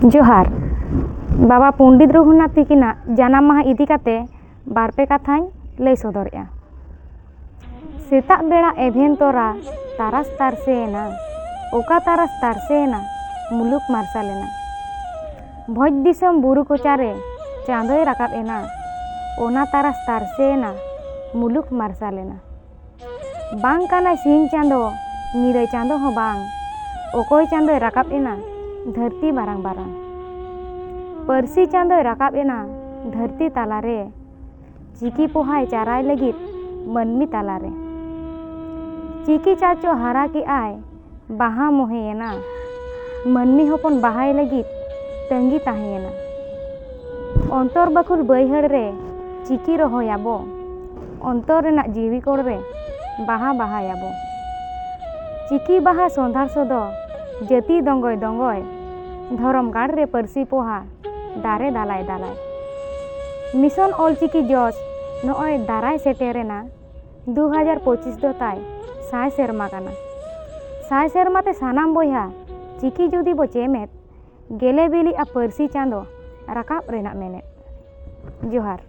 जोहार बाबा पंडित रघुनाथ तिकिना जानाम माहा इदी काते बारपे कथाñ लई सदरेगा। सेताग बेड़ा एभेन तोरा तारास तारसेना ओका तारास तारसेना मुलुक मार्सालेना। भोज दिसम बुरु कोचारे चांदोय राकाब एना ओना तारास तारसेना मुलुक मार्सालेना। बांग काना सिंह चांदो नीरय चांदो हो बांग ओकोय चांदोय राकाब एना धरती बारांग बारांग। परसी चांदोय राकाब एना धरती तालारे चिकी पोहाय चाराय लगित मनमी तालारे। चिकी चाचो हारा के आय बाहा मोहेना मनमी होपन बाहाय लगित तंगी ताहेना। अंतर बकुल बैहड़ रे चिकी रोहोयाबो अंतर रेना जीवी कोड़ रे बाहा बाहायाबो। चिकी बाहा सोंधार सोदो जति दंगोय दंगोय धरम गाड़ रे परसी पोहा दारे दालाय दालाय। मिशन ऑलचिकी जॉस नॉय दाराय सेटेरेना 2025 दो ताय साय सेरमा काना। साय सेरमाते सानाम बोया चिकी जुदी बो चेमेत गेले बिली आ परसी चांदो राकाब रेना मेने। जोहार।